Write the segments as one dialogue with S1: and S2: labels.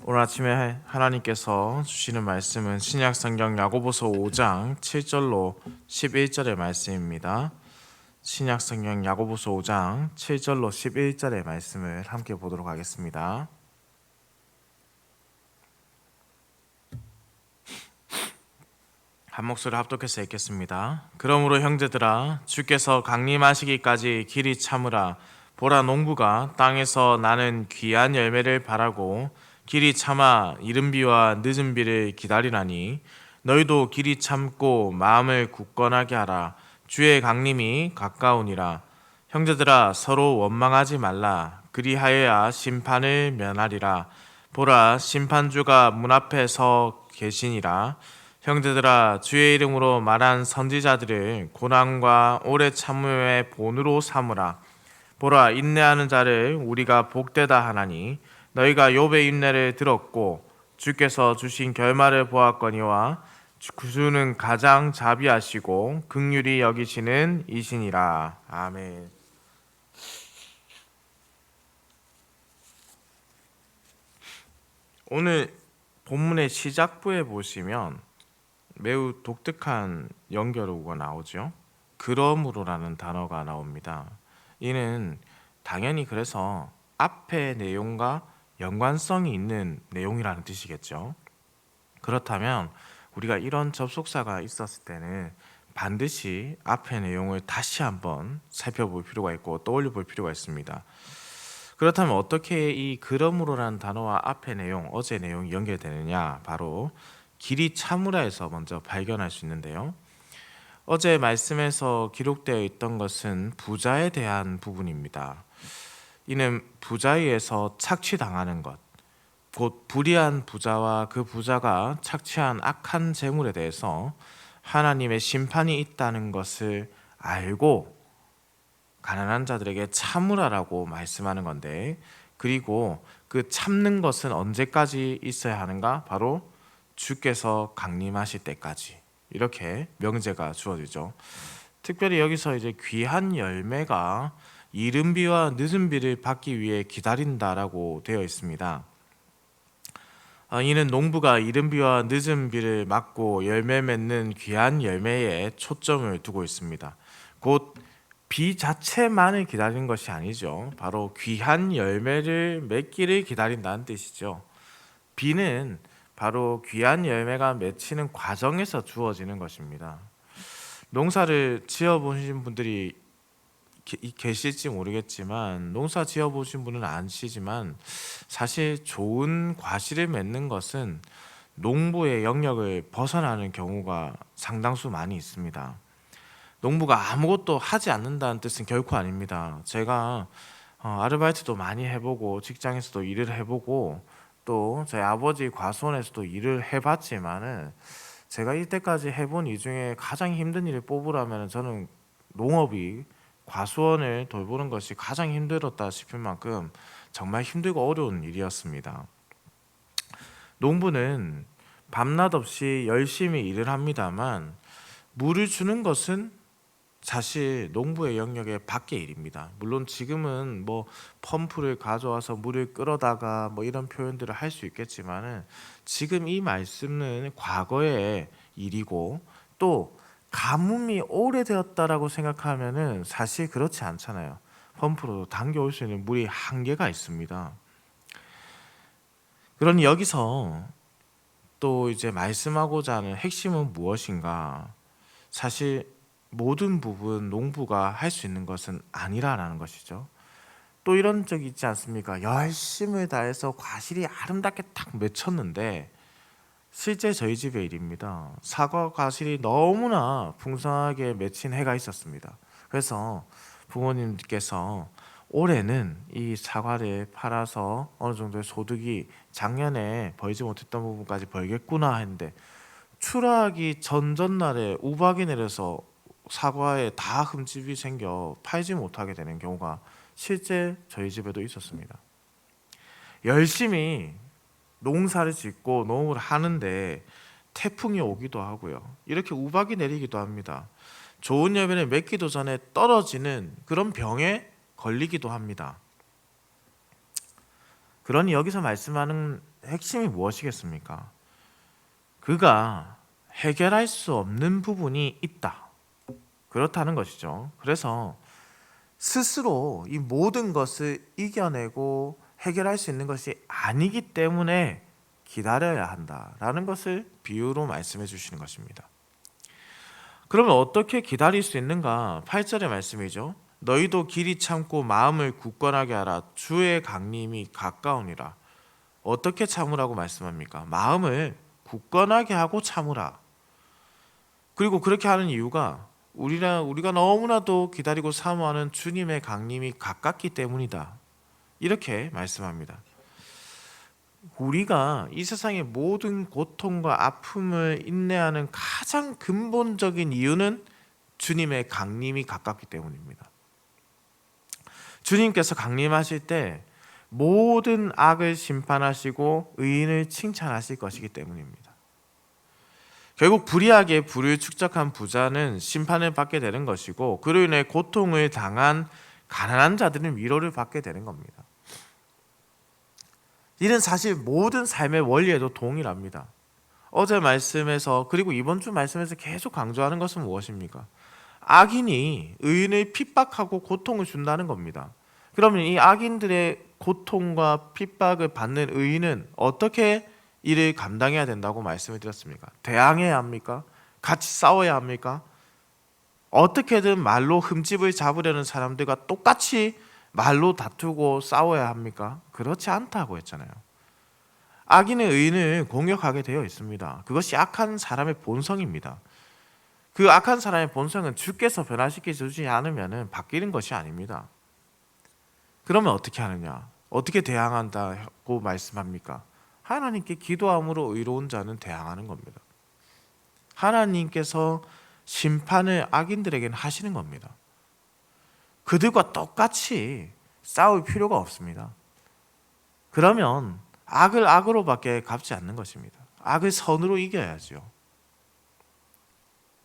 S1: 오늘 아침에 하나님께서 주시는 말씀은 신약성경 야고보서 5장 7절로 11절의 말씀입니다. 신약성경 야고보서 5장 7절로 11절의 말씀을 함께 보도록 하겠습니다. 한 목소리 합독해서 읽겠습니다. 그러므로 형제들아, 주께서 강림하시기까지 길이 참으라. 보라, 농부가 땅에서 나는 귀한 열매를 바라고 길이 참아 이른 비와 늦은 비를 기다리나니, 너희도 길이 참고 마음을 굳건하게 하라. 주의 강림이 가까우니라. 형제들아, 서로 원망하지 말라. 그리하여야 심판을 면하리라. 보라, 심판주가 문 앞에 서 계시니라. 형제들아, 주의 이름으로 말한 선지자들을 고난과 오래 참음의 본으로 삼으라. 보라, 인내하는 자를 우리가 복되다 하나니, 너희가 욥의 인내를 들었고 주께서 주신 결말을 보았거니와 주는 가장 자비하시고 긍휼히 여기시는 이시니라. 아멘. 오늘 본문의 시작부에 보시면 매우 독특한 연결어가 나오죠. 그러므로라는 단어가 나옵니다. 이는 당연히 그래서 앞의 내용과 연관성이 있는 내용이라는 뜻이겠죠. 그렇다면 우리가 이런 접속사가 있었을 때는 반드시 앞의 내용을 다시 한번 살펴볼 필요가 있고 떠올려 볼 필요가 있습니다. 그렇다면 어떻게 이 그러므로라는 단어와 앞의 내용, 어제 내용이 연결되느냐? 바로 길이 참으라에서 먼저 발견할 수 있는데요. 어제 말씀에서 기록되어 있던 것은 부자에 대한 부분입니다. 이는 부자에서 착취당하는 것, 곧 불의한 부자와 그 부자가 착취한 악한 재물에 대해서 하나님의 심판이 있다는 것을 알고 가난한 자들에게 참으라라고 말씀하는 건데, 그리고 그 참는 것은 언제까지 있어야 하는가? 바로 주께서 강림하실 때까지, 이렇게 명제가 주어지죠. 특별히 여기서 이제 귀한 열매가 이른 비와 늦은 비를 받기 위해 기다린다라고 되어 있습니다. 이는 농부가 이른 비와 늦은 비를 맞고 열매 맺는 귀한 열매에 초점을 두고 있습니다. 곧 비 자체만을 기다리는 것이 아니죠. 바로 귀한 열매를 맺기를 기다린다는 뜻이죠. 비는 바로 귀한 열매가 맺히는 과정에서 주어지는 것입니다. 농사를 지어보신 분들이 계실지 모르겠지만, 농사 지어보신 분은 아시지만 사실 좋은 과실을 맺는 것은 농부의 영역을 벗어나는 경우가 상당수 많이 있습니다. 농부가 아무것도 하지 않는다는 뜻은 결코 아닙니다. 제가 아르바이트도 많이 해보고 직장에서도 일을 해보고 또 저희 아버지 과수원에서도 일을 해봤지만은, 제가 이때까지 해본 일 중에 가장 힘든 일을 뽑으라면 저는 농업이, 과수원을 돌보는 것이 가장 힘들었다 싶을 만큼 정말 힘들고 어려운 일이었습니다. 농부는 밤낮 없이 열심히 일을 합니다만, 물을 주는 것은 사실 농부의 영역의 밖의 일입니다. 물론 지금은 뭐 펌프를 가져와서 물을 끌어다가 뭐 이런 표현들을 할 수 있겠지만은, 지금 이 말씀은 과거의 일이고, 또 가뭄이 오래되었다라고 생각하면은 사실 그렇지 않잖아요. 펌프로 당겨올 수 있는 물이 한계가 있습니다. 그러니 여기서 또 이제 말씀하고자 하는 핵심은 무엇인가? 사실 모든 부분 농부가 할 수 있는 것은 아니라는 것이죠. 또 이런 적이 있지 않습니까? 열심을 다해서 과실이 아름답게 딱 맺혔는데, 실제 저희 집의 일입니다. 사과 과실이 너무나 풍성하게 맺힌 해가 있었습니다. 그래서 부모님께서 올해는 이 사과를 팔아서 어느 정도의 소득이 작년에 벌지 못했던 부분까지 벌겠구나 했는데, 추락이 전전날에 우박이 내려서 사과에 다 흠집이 생겨 팔지 못하게 되는 경우가 실제 저희 집에도 있었습니다. 열심히 농사를 짓고 농업을 하는데 태풍이 오기도 하고요. 이렇게 우박이 내리기도 합니다. 좋은 열매를 맺기도 전에 떨어지는 그런 병에 걸리기도 합니다. 그러니 여기서 말씀하는 핵심이 무엇이겠습니까? 그가 해결할 수 없는 부분이 있다. 그렇다는 것이죠. 그래서 스스로 이 모든 것을 이겨내고 해결할 수 있는 것이 아니기 때문에 기다려야 한다라는 것을 비유로 말씀해 주시는 것입니다. 그러면 어떻게 기다릴 수 있는가? 8절의 말씀이죠. 너희도 길이 참고 마음을 굳건하게 하라. 주의 강림이 가까우니라. 어떻게 참으라고 말씀합니까? 마음을 굳건하게 하고 참으라. 그리고 그렇게 하는 이유가 우리가 너무나도 기다리고 사모하는 주님의 강림이 가깝기 때문이다. 이렇게 말씀합니다. 우리가 이 세상의 모든 고통과 아픔을 인내하는 가장 근본적인 이유는 주님의 강림이 가깝기 때문입니다. 주님께서 강림하실 때 모든 악을 심판하시고 의인을 칭찬하실 것이기 때문입니다. 결국 불의하게 부를 축적한 부자는 심판을 받게 되는 것이고 그로 인해 고통을 당한 가난한 자들은 위로를 받게 되는 겁니다. 이는 사실 모든 삶의 원리에도 동일합니다. 어제 말씀에서 그리고 이번 주 말씀에서 계속 강조하는 것은 무엇입니까? 악인이 의인을 핍박하고 고통을 준다는 겁니다. 그러면 이 악인들의 고통과 핍박을 받는 의인은 어떻게 이를 감당해야 된다고 말씀을 드렸습니까? 대항해야 합니까? 같이 싸워야 합니까? 어떻게든 말로 흠집을 잡으려는 사람들과 똑같이 말로 다투고 싸워야 합니까? 그렇지 않다고 했잖아요. 악인은 의인을 공격하게 되어 있습니다. 그것이 악한 사람의 본성입니다. 그 악한 사람의 본성은 주께서 변화시켜 주지 않으면 바뀌는 것이 아닙니다. 그러면 어떻게 하느냐? 어떻게 대항한다고 말씀합니까? 하나님께 기도함으로 의로운 자는 대항하는 겁니다. 하나님께서 심판을 악인들에게는 하시는 겁니다. 그들과 똑같이 싸울 필요가 없습니다. 그러면 악을 악으로밖에 갚지 않는 것입니다. 악을 선으로 이겨야죠.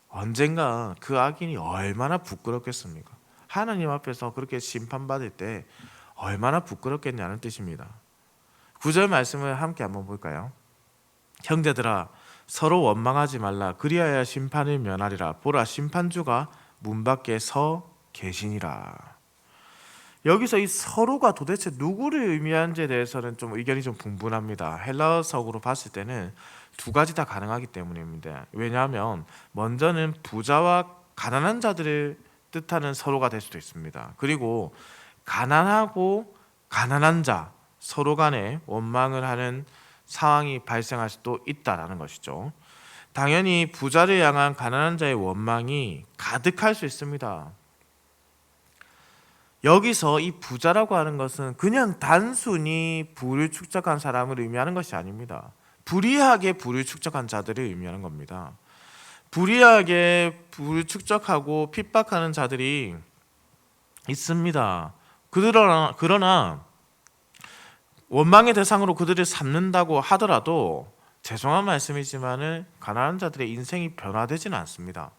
S1: 언젠가 그 악인이 얼마나 부끄럽겠습니까? 하나님 앞에서 그렇게 심판받을 때 얼마나 부끄럽겠냐는 뜻입니다. 9절 말씀을 함께 한번 볼까요? 형제들아 서로 원망하지 말라. 그리하여 심판을 면하리라. 보라 심판주가 문 밖에 서 계시니라. 여기서 이 서로가 도대체 누구를 의미하는지에 대해서는 좀 의견이 좀 분분합니다. 헬라어석으로 봤을 때는 두 가지 다 가능하기 때문입니다. 왜냐하면 먼저는 부자와 가난한 자들을 뜻하는 서로가 될 수도 있습니다. 그리고 가난하고 가난한 자 서로 간에 원망을 하는 상황이 발생할 수도 있다라는 것이죠. 당연히 부자를 향한 가난한 자의 원망이 가득할 수 있습니다. 여기서 이 부자라고 하는 것은 그냥 단순히 부를 축적한 사람을 의미하는 것이 아닙니다. 불의하게 부를 축적한 자들을 의미하는 겁니다. 불의하게 부를 축적하고 핍박하는 자들이 있습니다. 그러나 원망의 대상으로 그들을 삼는다고 하더라도 죄송한 말씀이지만 가난한 자들의 인생이 변화되지는 않습니다.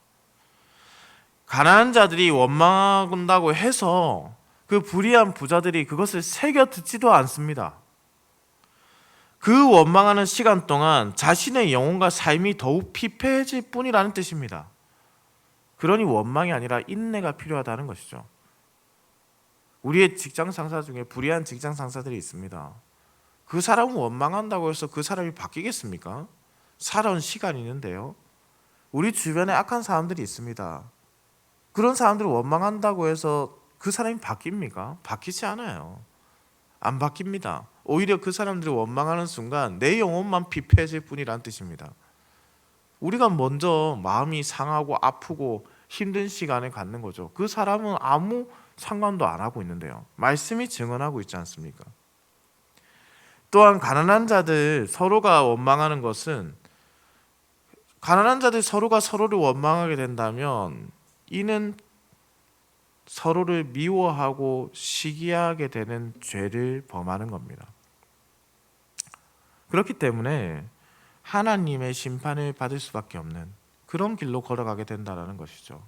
S1: 가난한 자들이 원망한다고 해서 그 불의한 부자들이 그것을 새겨 듣지도 않습니다. 그 원망하는 시간 동안 자신의 영혼과 삶이 더욱 피폐해질 뿐이라는 뜻입니다. 그러니 원망이 아니라 인내가 필요하다는 것이죠. 우리의 직장 상사 중에 불의한 직장 상사들이 있습니다. 그 사람은 원망한다고 해서 그 사람이 바뀌겠습니까? 살아온 시간이 있는데요. 우리 주변에 악한 사람들이 있습니다. 그런 사람들을 원망한다고 해서 그 사람이 바뀝니까? 바뀌지 않아요. 안 바뀝니다. 오히려 그 사람들을 원망하는 순간 내 영혼만 피폐해질 뿐이라는 뜻입니다. 우리가 먼저 마음이 상하고 아프고 힘든 시간을 갖는 거죠. 그 사람은 아무 상관도 안 하고 있는데요. 말씀이 증언하고 있지 않습니까? 또한 가난한 자들 서로가 원망하는 것은 가난한 자들 서로가 서로를 원망하게 된다면 이는 서로를 미워하고 시기하게 되는 죄를 범하는 겁니다. 그렇기 때문에 하나님의 심판을 받을 수밖에 없는 그런 길로 걸어가게 된다는 것이죠.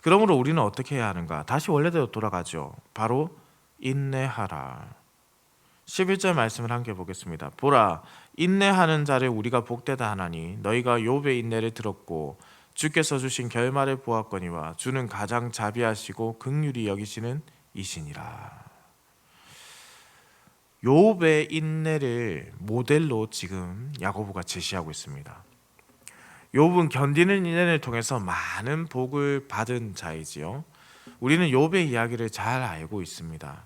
S1: 그러므로 우리는 어떻게 해야 하는가? 다시 원래대로 돌아가죠. 바로 인내하라. 11절 말씀을 함께 보겠습니다. 보라, 인내하는 자를 우리가 복되다 하나니 너희가 욥의 인내를 들었고 주께서 주신 결말을 보았거니와 주는 가장 자비하시고 긍휼히 여기시는 이시니라. 욥의 인내를 모델로 지금 야고보가 제시하고 있습니다. 욥은 견디는 인내를 통해서 많은 복을 받은 자이지요. 우리는 욥의 이야기를 잘 알고 있습니다.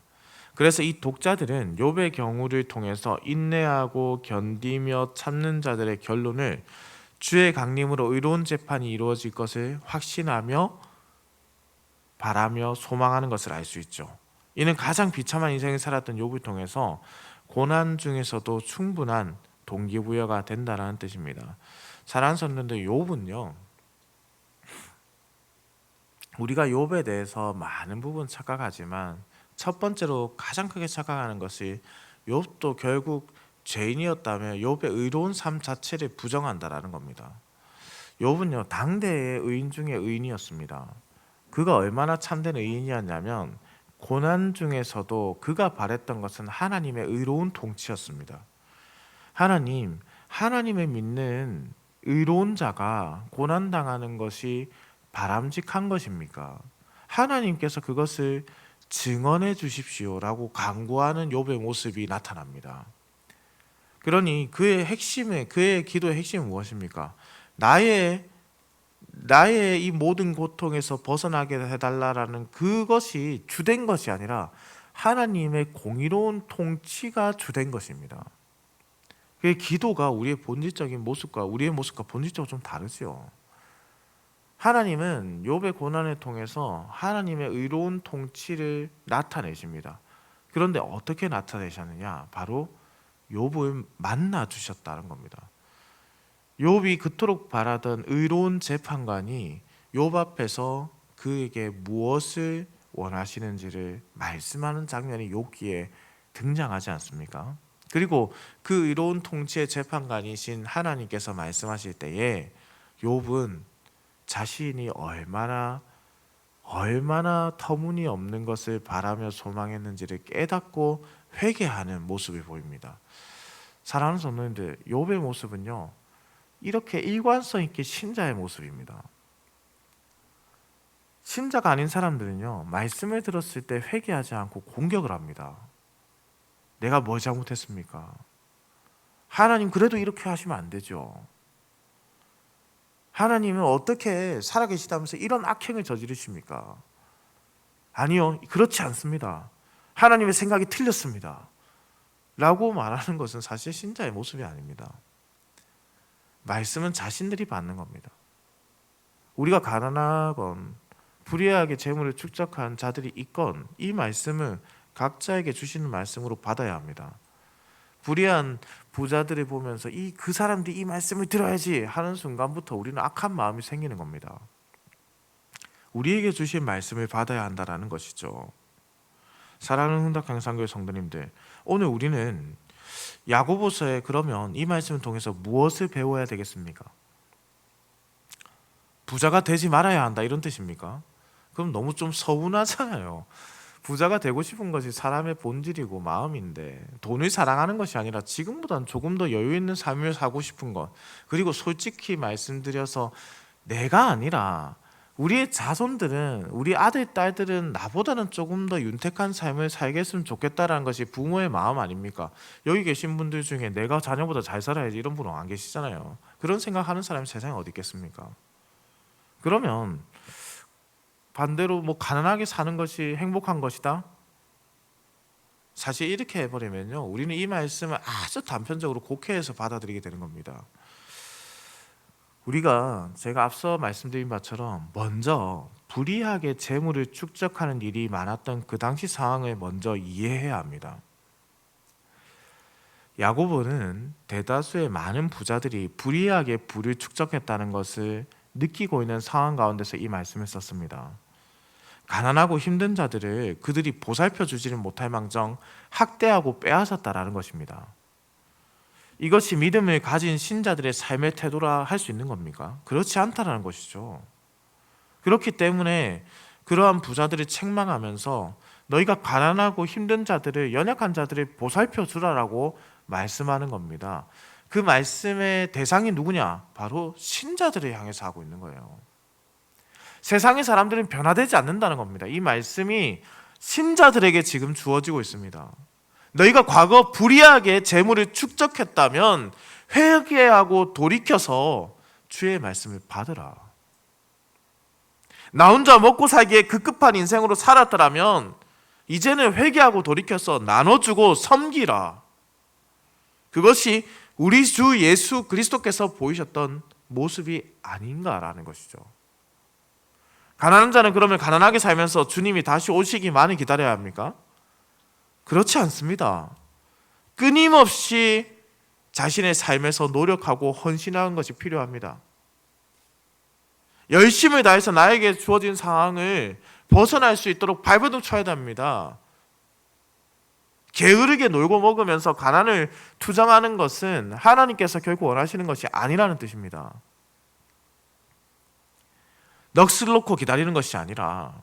S1: 그래서 이 독자들은 욥의 경우를 통해서 인내하고 견디며 참는 자들의 결론을 주의 강림으로 의로운 재판이 이루어질 것을 확신하며 바라며 소망하는 것을 알 수 있죠. 이는 가장 비참한 인생을 살았던 욥을 통해서 고난 중에서도 충분한 동기부여가 된다는 뜻입니다. 사랑하는 성도들, 욥은요, 우리가 욥에 대해서 많은 부분 착각하지만 첫 번째로 가장 크게 착각하는 것이 욥도 결국 죄인이었다며 욥의 의로운 삶 자체를 부정한다라는 겁니다. 욥은요, 당대의 의인 중에 의인이었습니다. 그가 얼마나 참된 의인이었냐면 고난 중에서도 그가 바랬던 것은 하나님의 의로운 통치였습니다. 하나님을 믿는 의로운 자가 고난당하는 것이 바람직한 것입니까? 하나님께서 그것을 증언해 주십시오라고 간구하는 욥의 모습이 나타납니다. 그러니 그의 기도의 핵심은 무엇입니까? 나의 이 모든 고통에서 벗어나게 해달라라는 그것이 주된 것이 아니라 하나님의 공의로운 통치가 주된 것입니다. 그 기도가 우리의 본질적인 모습과 우리의 모습과 본질적으로 좀 다르죠. 하나님은 욥의 고난을 통해서 하나님의 의로운 통치를 나타내십니다. 그런데 어떻게 나타내셨느냐? 바로 욥을 만나 주셨다는 겁니다. 욥이 그토록 바라던 의로운 재판관이 욥 앞에서 그에게 무엇을 원하시는지를 말씀하는 장면이 욥기에 등장하지 않습니까? 그리고 그 의로운 통치의 재판관이신 하나님께서 말씀하실 때에 욥은 자신이 얼마나 터무니없는 것을 바라며 소망했는지를 깨닫고 회개하는 모습이 보입니다. 사랑하는 성도님들, 욥의 모습은요, 이렇게 일관성 있게 신자의 모습입니다. 신자가 아닌 사람들은요, 말씀을 들었을 때 회개하지 않고 공격을 합니다. 내가 뭘 잘못했습니까? 하나님 그래도 이렇게 하시면 안 되죠. 하나님은 어떻게 살아계시다면서 이런 악행을 저지르십니까? 아니요, 그렇지 않습니다. 하나님의 생각이 틀렸습니다 라고 말하는 것은 사실 신자의 모습이 아닙니다. 말씀은 자신들이 받는 겁니다. 우리가 가난하건 불의하게 재물을 축적한 자들이 있건 이 말씀은 각자에게 주시는 말씀으로 받아야 합니다. 불의한 부자들을 보면서 그 사람들이 이 말씀을 들어야지 하는 순간부터 우리는 악한 마음이 생기는 겁니다. 우리에게 주신 말씀을 받아야 한다는 것이죠. 사랑하는 흥덕강상교회 성도님들, 오늘 우리는 야고보서에 그러면 이 말씀을 통해서 무엇을 배워야 되겠습니까? 부자가 되지 말아야 한다 이런 뜻입니까? 그럼 너무 좀 서운하잖아요. 부자가 되고 싶은 것이 사람의 본질이고 마음인데 돈을 사랑하는 것이 아니라 지금보다는 조금 더 여유 있는 삶을 살고 싶은 것, 그리고 솔직히 말씀드려서 내가 아니라 우리의 자손들은, 우리 아들, 딸들은 나보다는 조금 더 윤택한 삶을 살겠으면 좋겠다라는 것이 부모의 마음 아닙니까? 여기 계신 분들 중에 내가 자녀보다 잘 살아야지 이런 분은 안 계시잖아요. 그런 생각하는 사람이 세상에 어디 있겠습니까? 그러면 반대로 가난하게 사는 것이 행복한 것이다? 사실 이렇게 해버리면요, 우리는 이 말씀을 아주 단편적으로 곡해해서 받아들이게 되는 겁니다. 제가 앞서 말씀드린 바처럼 먼저 불의하게 재물을 축적하는 일이 많았던 그 당시 상황을 먼저 이해해야 합니다. 야고보는 대다수의 많은 부자들이 불의하게 부를 축적했다는 것을 느끼고 있는 상황 가운데서 이 말씀을 썼습니다. 가난하고 힘든 자들을 그들이 보살펴 주지는 못할 망정 학대하고 빼앗았다라는 것입니다. 이것이 믿음을 가진 신자들의 삶의 태도라 할 수 있는 겁니까? 그렇지 않다라는 것이죠. 그렇기 때문에 그러한 부자들을 책망하면서 너희가 가난하고 힘든 자들을, 연약한 자들을 보살펴 주라라고 말씀하는 겁니다. 그 말씀의 대상이 누구냐? 바로 신자들을 향해서 하고 있는 거예요. 세상의 사람들은 변화되지 않는다는 겁니다. 이 말씀이 신자들에게 지금 주어지고 있습니다. 너희가 과거 불의하게 재물을 축적했다면 회개하고 돌이켜서 주의 말씀을 받으라. 나 혼자 먹고 살기에 급급한 인생으로 살았더라면 이제는 회개하고 돌이켜서 나눠주고 섬기라. 그것이 우리 주 예수 그리스도께서 보이셨던 모습이 아닌가라는 것이죠. 가난한 자는 그러면 가난하게 살면서 주님이 다시 오시기만을 기다려야 합니까? 그렇지 않습니다. 끊임없이 자신의 삶에서 노력하고 헌신하는 것이 필요합니다. 열심을 다해서 나에게 주어진 상황을 벗어날 수 있도록 발버둥 쳐야 됩니다. 게으르게 놀고 먹으면서 가난을 투정하는 것은 하나님께서 결코 원하시는 것이 아니라는 뜻입니다. 넋을 놓고 기다리는 것이 아니라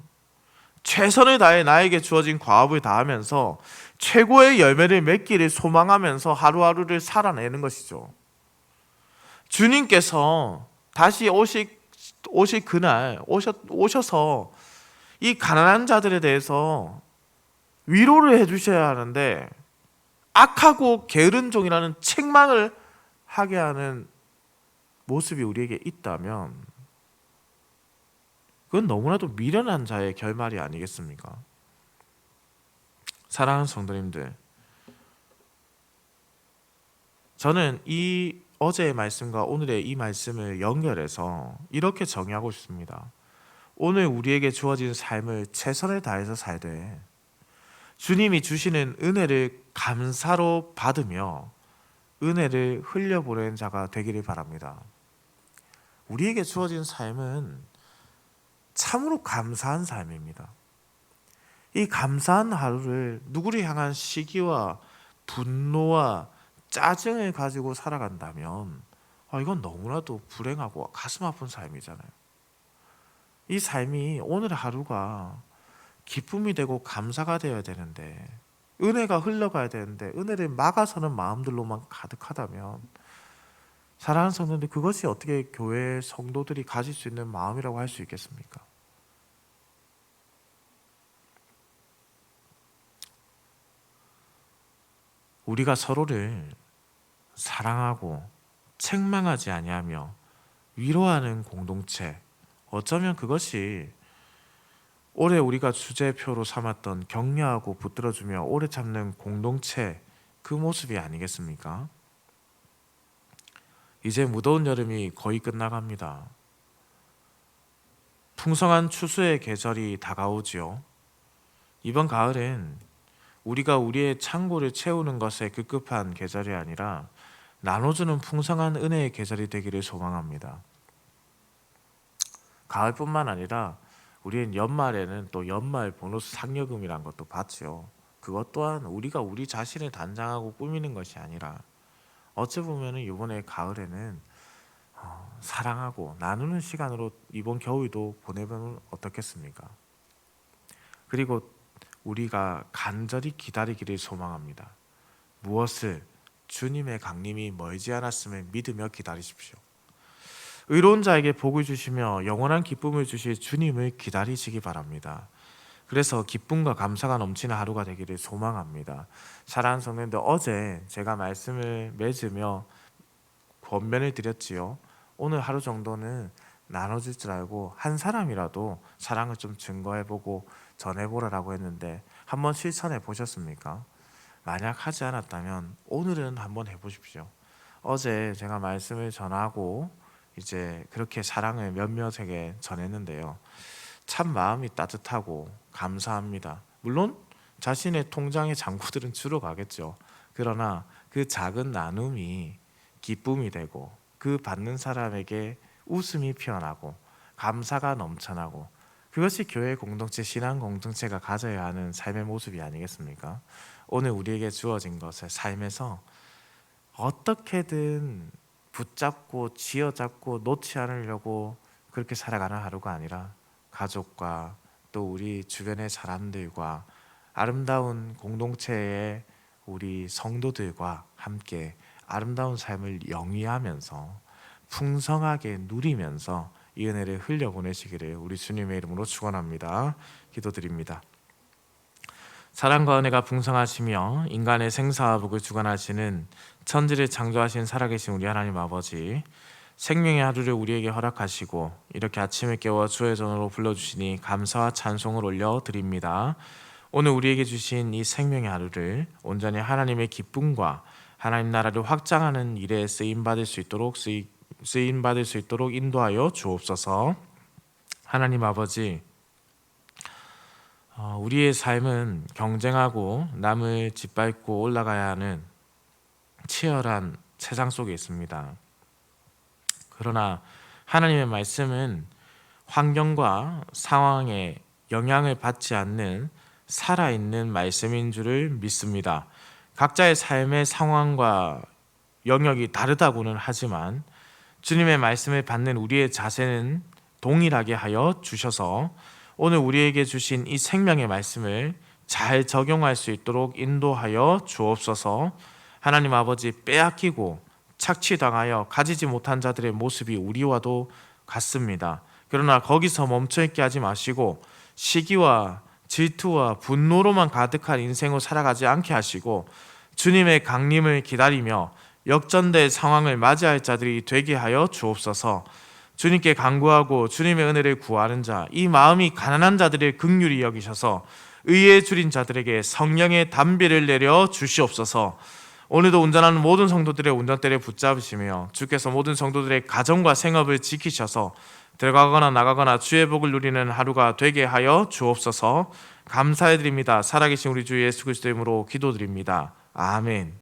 S1: 최선을 다해 나에게 주어진 과업을 다하면서 최고의 열매를 맺기를 소망하면서 하루하루를 살아내는 것이죠. 주님께서 다시 오실 그날 오셔서 이 가난한 자들에 대해서 위로를 해주셔야 하는데 악하고 게으른 종이라는 책망을 하게 하는 모습이 우리에게 있다면 그건 너무나도 미련한 자의 결말이 아니겠습니까? 사랑하는 성도님들, 저는 이 어제의 말씀과 오늘의 이 말씀을 연결해서 이렇게 정의하고 싶습니다. 오늘 우리에게 주어진 삶을 최선을 다해서 살되 주님이 주시는 은혜를 감사로 받으며 은혜를 흘려보내는 자가 되기를 바랍니다. 우리에게 주어진 삶은 참으로 감사한 삶입니다. 이 감사한 하루를 누구를 향한 시기와 분노와 짜증을 가지고 살아간다면 이건 너무나도 불행하고 가슴 아픈 삶이잖아요. 이 삶이 오늘 하루가 기쁨이 되고 감사가 되어야 되는데, 은혜가 흘러가야 되는데 은혜를 막아서는 마음들로만 가득하다면, 사랑하는 성도들, 그것이 어떻게 교회 성도들이 가질 수 있는 마음이라고 할 수 있겠습니까? 우리가 서로를 사랑하고 책망하지 아니하며 위로하는 공동체, 어쩌면 그것이 올해 우리가 주제표로 삼았던 격려하고 붙들어주며 오래 참는 공동체, 그 모습이 아니겠습니까? 이제 무더운 여름이 거의 끝나갑니다. 풍성한 추수의 계절이 다가오지요. 이번 가을엔 우리가 우리의 창고를 채우는 것에 급급한 계절이 아니라 나눠주는 풍성한 은혜의 계절이 되기를 소망합니다. 가을뿐만 아니라 우리는 연말에는 또 연말 보너스 상여금이란 것도 받죠. 그것 또한 우리가 우리 자신을 단장하고 꾸미는 것이 아니라 어찌 보면 이번에 가을에는 사랑하고 나누는 시간으로 이번 겨울도 보내면 어떻겠습니까? 그리고 우리가 간절히 기다리기를 소망합니다. 무엇을? 주님의 강림이 멀지 않았음을 믿으며 기다리십시오. 의로운 자에게 복을 주시며 영원한 기쁨을 주실 주님을 기다리시기 바랍니다. 그래서 기쁨과 감사가 넘치는 하루가 되기를 소망합니다. 사랑하는 성도님들, 어제 제가 말씀을 맺으며 권면을 드렸지요. 오늘 하루 정도는 나눠줄 줄 알고 한 사람이라도 사랑을 좀 증거해보고 전해보라라고 했는데 한번 실천해 보셨습니까? 만약 하지 않았다면 오늘은 한번 해보십시오. 어제 제가 말씀을 전하고 이제 그렇게 사랑을 몇몇에게 전했는데요, 참 마음이 따뜻하고 감사합니다. 물론 자신의 통장의 잔고들은 줄어가겠죠. 그러나 그 작은 나눔이 기쁨이 되고 그 받는 사람에게 웃음이 피어나고 감사가 넘쳐나고, 그것이 교회 공동체, 신앙 공동체가 가져야 하는 삶의 모습이 아니겠습니까? 오늘 우리에게 주어진 것을 삶에서 어떻게든 붙잡고 쥐어잡고 놓지 않으려고 그렇게 살아가는 하루가 아니라 가족과 또 우리 주변의 사람들과 아름다운 공동체의 우리 성도들과 함께 아름다운 삶을 영위하면서 풍성하게 누리면서 이 은혜를 흘려보내시기를 우리 주님의 이름으로 축원합니다. 기도드립니다. 사랑과 은혜가 풍성하시며 인간의 생사화복을 주관하시는 천지를 창조하신 살아계신 우리 하나님 아버지, 생명의 하루를 우리에게 허락하시고 이렇게 아침에 깨워 주의 전으로 불러주시니 감사와 찬송을 올려드립니다. 오늘 우리에게 주신 이 생명의 하루를 온전히 하나님의 기쁨과 하나님 나라를 확장하는 일에 쓰임받을 수 있도록 인도하여 주옵소서. 하나님 아버지, 우리의 삶은 경쟁하고 남을 짓밟고 올라가야 하는 치열한 세상 속에 있습니다. 그러나 하나님의 말씀은 환경과 상황에 영향을 받지 않는 살아있는 말씀인 줄을 믿습니다. 각자의 삶의 상황과 영역이 다르다고는 하지만 주님의 말씀을 받는 우리의 자세는 동일하게 하여 주셔서 오늘 우리에게 주신 이 생명의 말씀을 잘 적용할 수 있도록 인도하여 주옵소서. 하나님 아버지, 빼앗기고 착취당하여 가지지 못한 자들의 모습이 우리와도 같습니다. 그러나 거기서 멈춰있게 하지 마시고 시기와 질투와 분노로만 가득한 인생으로 살아가지 않게 하시고 주님의 강림을 기다리며 역전될 상황을 맞이할 자들이 되게 하여 주옵소서. 주님께 간구하고 주님의 은혜를 구하는 자, 이 마음이 가난한 자들의 긍휼히 여기셔서 의에 줄인 자들에게 성령의 담비를 내려 주시옵소서. 오늘도 운전하는 모든 성도들의 운전대를 붙잡으시며 주께서 모든 성도들의 가정과 생업을 지키셔서 들어가거나 나가거나 주의 복을 누리는 하루가 되게 하여 주옵소서. 감사드립니다. 살아계신 우리 주 예수 그리스도의 이름으로 기도드립니다. 아멘.